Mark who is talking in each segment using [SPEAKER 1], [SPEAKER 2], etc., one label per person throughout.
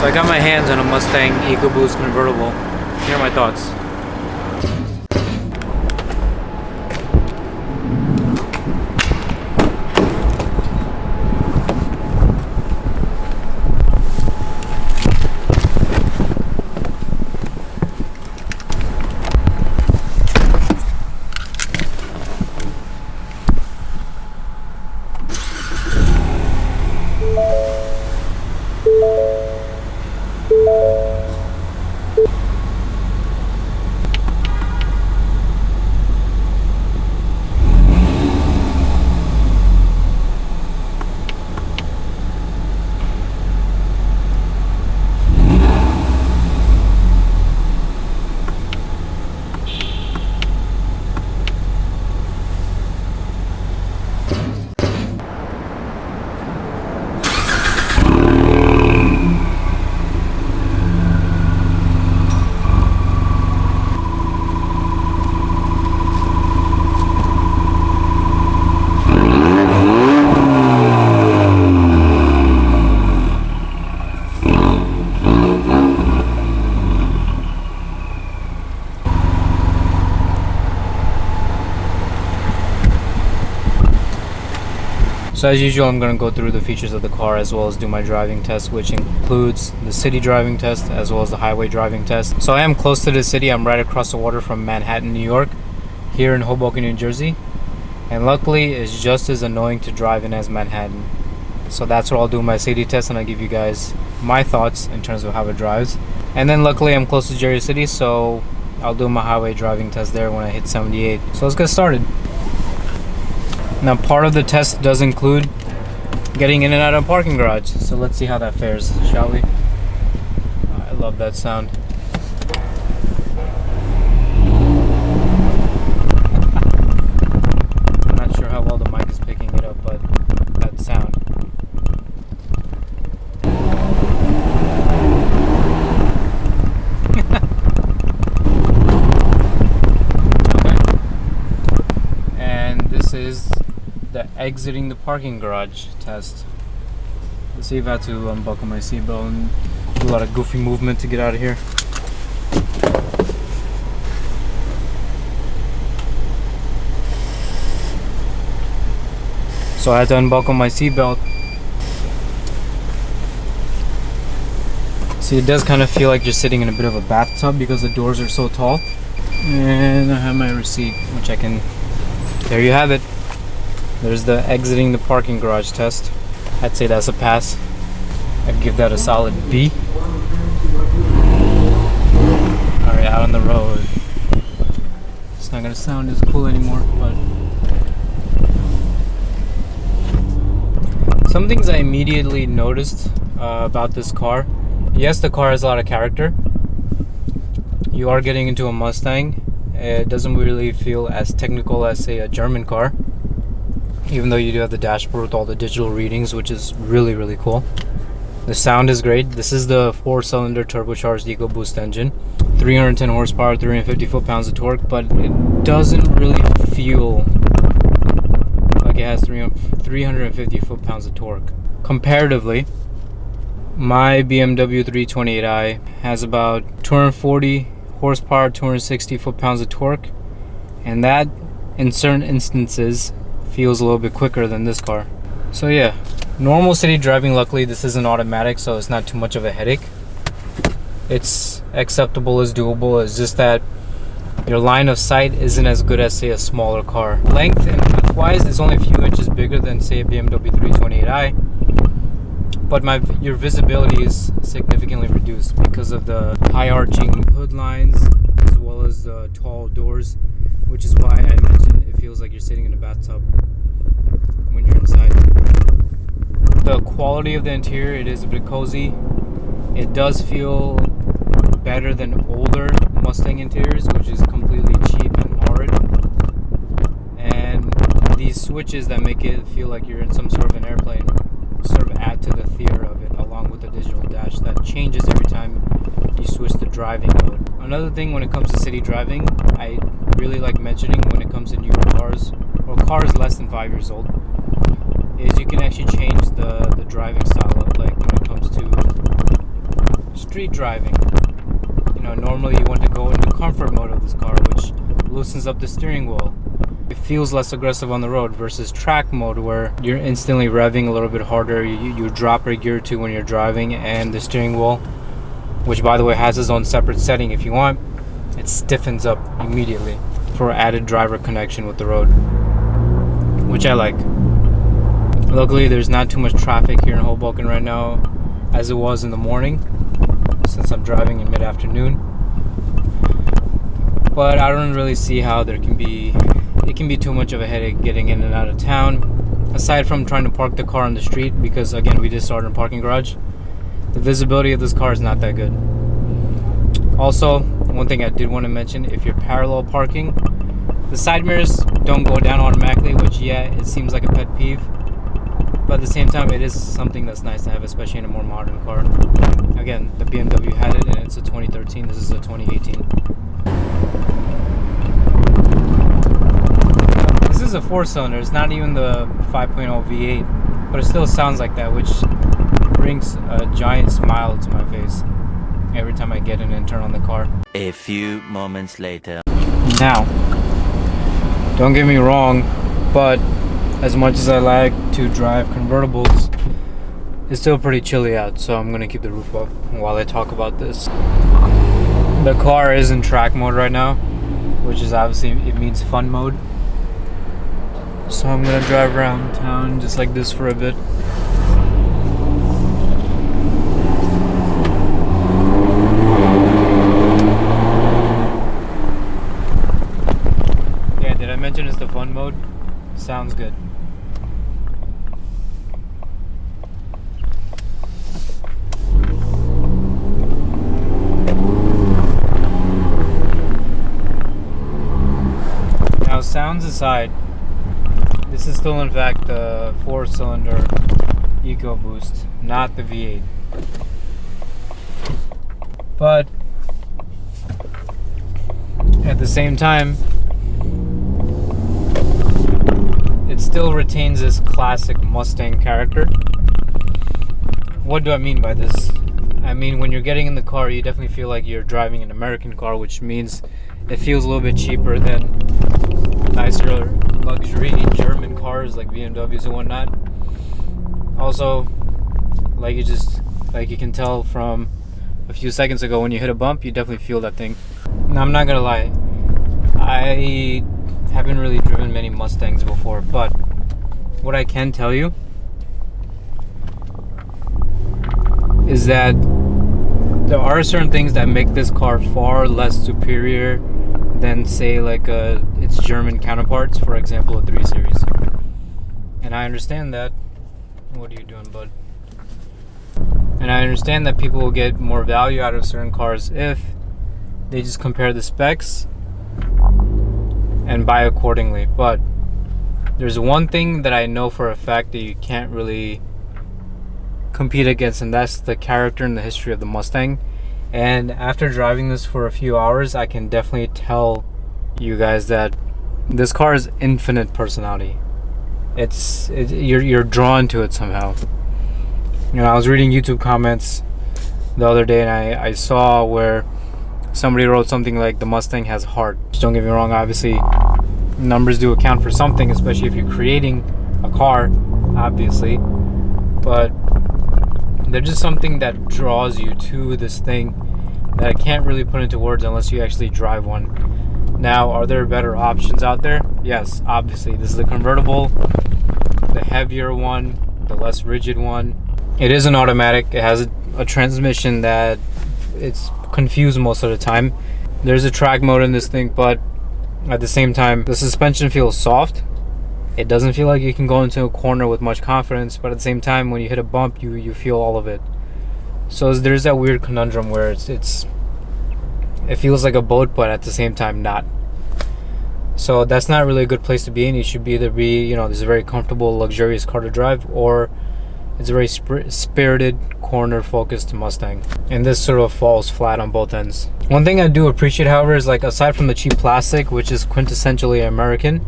[SPEAKER 1] So I got my hands on a Mustang EcoBoost convertible. Here are my thoughts. So as usual, I'm going to go through the features of the car as well as do my driving test, which includes the city driving test as well as the highway driving test. So I am close to the city. I'm right across the water from Manhattan, New York, here in Hoboken, New Jersey. And luckily, it's just as annoying to drive in as Manhattan. So that's where I'll do my city test and I'll give you guys my thoughts in terms of how it drives. And then luckily, I'm close to Jersey City, so I'll do my highway driving test there when I hit 78. So let's get started. Now, part of the test does include getting in and out of a parking garage. So let's see how that fares, shall we? I love that sound. I'm not sure how well the mic is picking it up, but that sound. Okay. And this is the exiting the parking garage test. Let's see if I have to unbuckle my seatbelt and do a lot of goofy movement to get out of here. So I had to unbuckle my seatbelt. See, it does kind of feel like you're sitting in a bit of a bathtub because the doors are so tall. And I have my receipt, which I can... There you have it. There's the exiting the parking garage test. I'd say that's a pass. I'd give that a solid B. Alright, out on the road. It's not gonna sound as cool anymore, but some things I immediately noticed about this car. Yes, the car has a lot of character. You are getting into a Mustang. It doesn't really feel as technical as, say, a German car. Even though you do have the dashboard with all the digital readings, which is really, really cool. The sound is great. This is the 4-cylinder turbocharged EcoBoost engine. 310 horsepower, 350 foot-pounds of torque, but it doesn't really feel like it has 350 foot-pounds of torque. Comparatively, my BMW 328i has about 240 horsepower, 260 foot-pounds of torque, and that, in certain instances, feels a little bit quicker than this car. So yeah, normal city driving, luckily this isn't automatic, so it's not too much of a headache. It's acceptable, it's doable. It's just that your line of sight isn't as good as, say, a smaller car. Length and width wise, it's only a few inches bigger than, say, a BMW 328i, but your visibility is significantly reduced because of the high arching hood lines as well as the tall doors, which is why I mentioned it feels like you're sitting in a bathtub when you're inside. The quality of the interior, it is a bit cozy. It does feel better than older Mustang interiors, which is completely cheap and horrid. And these switches that make it feel like you're in some sort of an airplane sort of add to the theater of it, along with the digital dash that changes every time you switch the driving mode. Another thing when it comes to city driving, I really like mentioning when it comes to new cars or cars less than 5 years old, is you can actually change the driving style of, like, when it comes to street driving, normally you want to go into comfort mode of this car, which loosens up the steering wheel. It feels less aggressive on the road versus track mode, where you're instantly revving a little bit harder. You drop a gear or two when you're driving, and the steering wheel, which by the way has its own separate setting if you want, it stiffens up immediately for added driver connection with the road, which I like. Luckily, there's not too much traffic here in Hoboken right now as it was in the morning, since I'm driving in mid-afternoon. But I don't really see how it can be too much of a headache getting in and out of town, aside from trying to park the car on the street, because again, we just started in a parking garage. The visibility of this car is not that good. Also, one thing I did want to mention, if you're parallel parking, the side mirrors don't go down automatically, which it seems like a pet peeve, but at the same time it is something that's nice to have, especially in a more modern car. Again, the BMW had it and it's a 2013, this is a 2018. This is a 4-cylinder, it's not even the 5.0 V8, but it still sounds like that, which brings a giant smile to my face every time I get in and turn on the car.
[SPEAKER 2] A few moments later.
[SPEAKER 1] Now, don't get me wrong, but as much as I like to drive convertibles, it's still pretty chilly out, so I'm gonna keep the roof up while I talk about this. The car is in track mode right now, which is obviously, it means fun mode. So I'm gonna drive around town just like this for a bit. Yeah, did I mention it's the fun mode? Sounds good. Now, sounds aside, this is still in fact the 4-cylinder EcoBoost, not the V8. But at the same time, it still retains this classic Mustang character. What do I mean by this? I mean, when you're getting in the car, you definitely feel like you're driving an American car, which means it feels a little bit cheaper than nicer luxury German cars like BMWs and whatnot. Also, like you can tell from a few seconds ago, when you hit a bump, you definitely feel that thing. Now, I'm not gonna lie, I haven't really driven many Mustangs before, but what I can tell you is that there are certain things that make this car far less superior than, say, like its German counterparts, for example, a 3 Series. And I understand that. What are you doing, bud? And I understand that people will get more value out of certain cars if they just compare the specs and buy accordingly. But there's one thing that I know for a fact that you can't really compete against, and that's the character and the history of the Mustang. And after driving this for a few hours, I can definitely tell you guys that this car has infinite personality. You're drawn to it somehow. I was reading YouTube comments the other day, and I saw where somebody wrote something like, the Mustang has heart. Just don't get me wrong, obviously numbers do account for something, especially if you're creating a car, obviously. But there's just something that draws you to this thing that I can't really put into words unless you actually drive one. Now, are there better options out there? Yes, obviously. This is the convertible, the heavier one, the less rigid one. It is an automatic. It has a transmission that it's confused most of the time. There's a track mode in this thing, but at the same time, the suspension feels soft. It doesn't feel like you can go into a corner with much confidence, but at the same time, when you hit a bump, you feel all of it. So there's that weird conundrum where it feels like a boat, but at the same time not. So that's not really a good place to be in. You should either be, this is a very comfortable, luxurious car to drive, or it's a very spirited, corner-focused Mustang. And this sort of falls flat on both ends. One thing I do appreciate, however, is, like, aside from the cheap plastic, which is quintessentially American,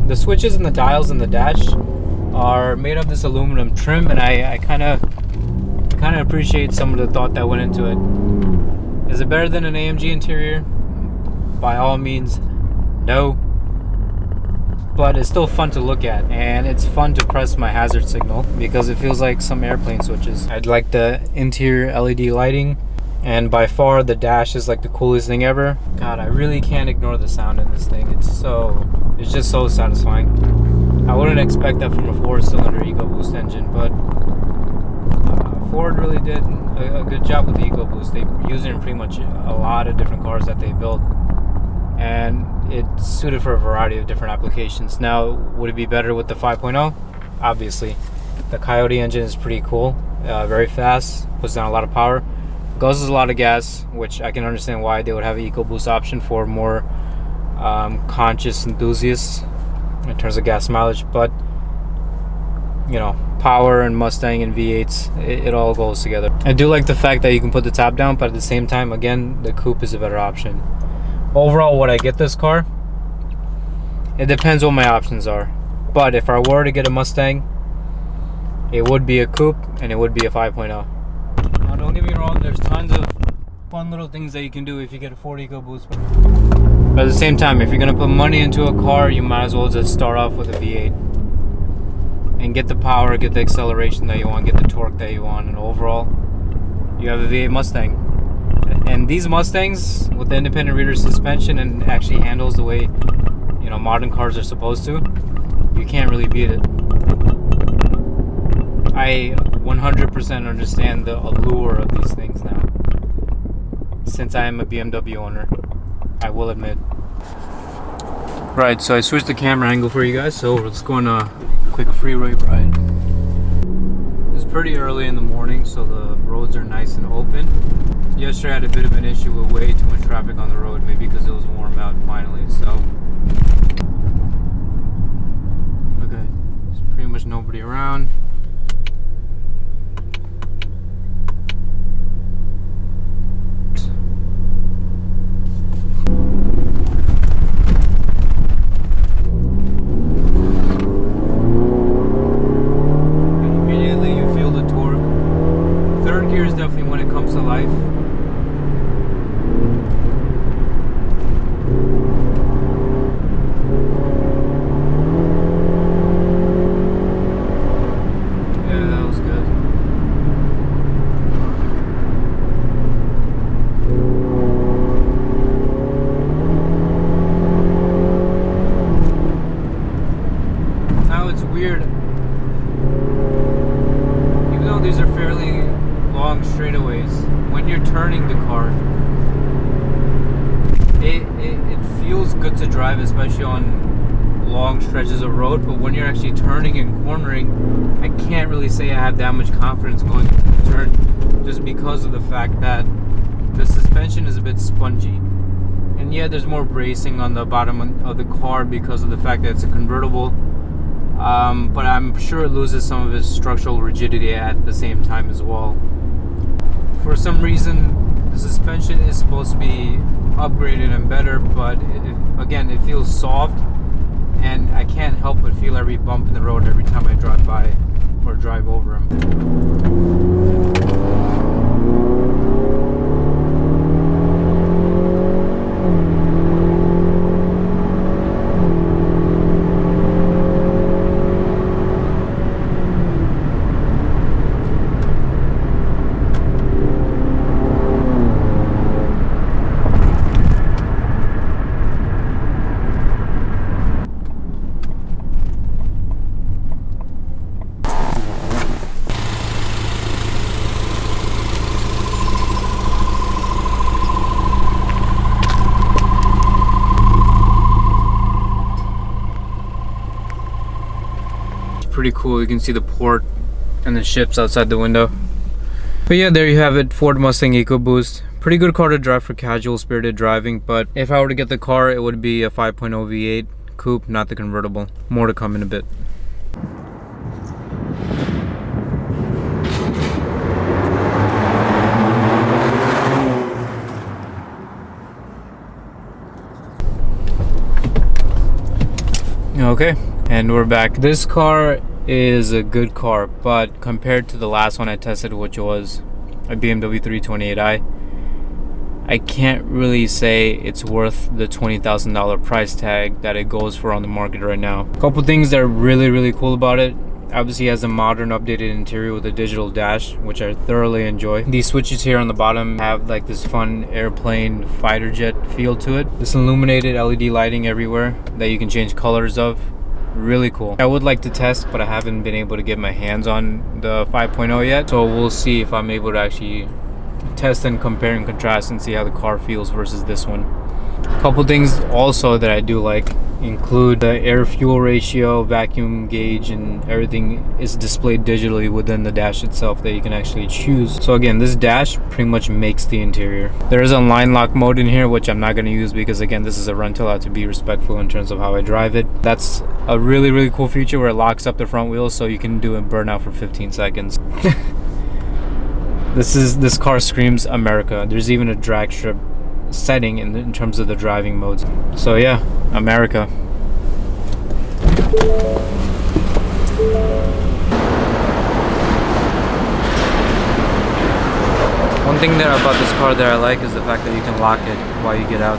[SPEAKER 1] the switches and the dials in the dash are made of this aluminum trim, and I kind of kind of appreciate some of the thought that went into it. Is it better than an AMG interior? By all means, no. But it's still fun to look at, and it's fun to press my hazard signal because it feels like some airplane switches. I'd like the interior LED lighting, and by far the dash is like the coolest thing ever. God, I really can't ignore the sound in this thing. It's just so satisfying. I wouldn't expect that from a 4-cylinder EcoBoost engine, but Ford really did a good job with the EcoBoost. They use it in pretty much a lot of different cars that they build, and it's suited for a variety of different applications. Now, would it be better with the 5.0? Obviously. The Coyote engine is pretty cool, very fast, puts down a lot of power, guzzles a lot of gas, which I can understand why they would have an EcoBoost option for more conscious enthusiasts in terms of gas mileage. But you know, power and Mustang and V8s, it all goes together. I do like the fact that you can put the top down, but at the same time, again, the coupe is a better option. Overall, would I get this car? It depends what my options are. But if I were to get a Mustang, it would be a coupe and it would be a 5.0. Now, don't get me wrong, there's tons of fun little things that you can do if you get a Ford EcoBoost. But at the same time, if you're gonna put money into a car, you might as well just start off with a V8 and get the power, get the acceleration that you want, get the torque that you want, and overall, you have a V8 Mustang. And these Mustangs with the independent rear suspension and actually handles the way, you know, modern cars are supposed to, you can't really beat it. I 100% understand the allure of these things now, since I am a BMW owner, I will admit. Right, so I switched the camera angle for you guys, so let's go on a quick freeway ride. It's pretty early in the morning, so the roads are nice and open. Yesterday I had a bit of an issue with way too much traffic on the road, maybe because it was warm out finally, so. Okay, there's pretty much nobody around. Immediately you feel the torque. Third gear is definitely when it comes to life. Weird. Even though these are fairly long straightaways, when you're turning the car, it feels good to drive, especially on long stretches of road. But when you're actually turning and cornering, I can't really say I have that much confidence going into the turn, just because of the fact that the suspension is a bit spongy. And yeah, there's more bracing on the bottom of the car because of the fact that it's a convertible. But I'm sure it loses some of its structural rigidity at the same time as well. For some reason, the suspension is supposed to be upgraded and better, but again, it feels soft, and I can't help but feel every bump in the road every time I drive by or drive over them. Pretty cool. You can see the port and the ships outside the window. But yeah, there you have it, Ford Mustang EcoBoost. Pretty good car to drive for casual spirited driving, but if I were to get the car, it would be a 5.0 V8 coupe, not the convertible. More to come in a bit. Okay, and we're back. This car is a good car, but compared to the last one I tested, which was a BMW 328i, I can't really say it's worth the $20,000 price tag that it goes for on the market right now. A couple things that are really cool about it. Obviously it has a modern updated interior with a digital dash, which I thoroughly enjoy. These switches here on the bottom have like this fun airplane fighter jet feel to it. This illuminated LED lighting everywhere that you can change colors of. Really cool. I would like to test, but I haven't been able to get my hands on the 5.0 yet, so we'll see if I'm able to actually test and compare and contrast and see how the car feels versus this one. A couple things also that I do like include the air fuel ratio, vacuum gauge, and everything is displayed digitally within the dash itself that you can actually choose. So again, this dash pretty much makes the interior. There is a line lock mode in here, which I'm not going to use because again, this is a rental. I have to be respectful in terms of how I drive it. That's a really cool feature where it locks up the front wheels so you can do a burnout for 15 seconds. This car screams America. There's even a drag strip setting in terms of the driving modes. So yeah, America. One thing about this car that I like is the fact that you can lock it while you get out.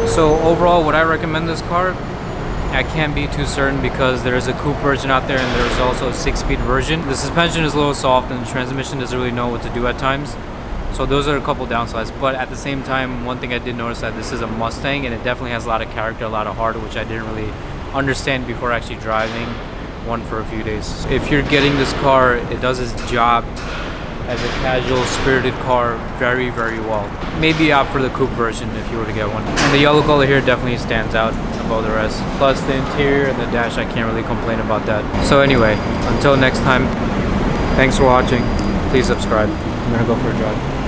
[SPEAKER 1] So overall, would I recommend this car? I can't be too certain because there is a coupe version out there and there's also a 6-speed version. The suspension is a little soft and the transmission doesn't really know what to do at times. So those are a couple downsides, but at the same time, one thing I did notice that this is a Mustang and it definitely has a lot of character, a lot of heart, which I didn't really understand before actually driving one for a few days. If you're getting this car, it does its job as a casual, spirited car very well. Maybe opt for the coupe version if you were to get one. And the yellow color here definitely stands out above the rest. Plus the interior and the dash, I can't really complain about that. So anyway, until next time, thanks for watching. Please subscribe. I'm gonna go for a drive.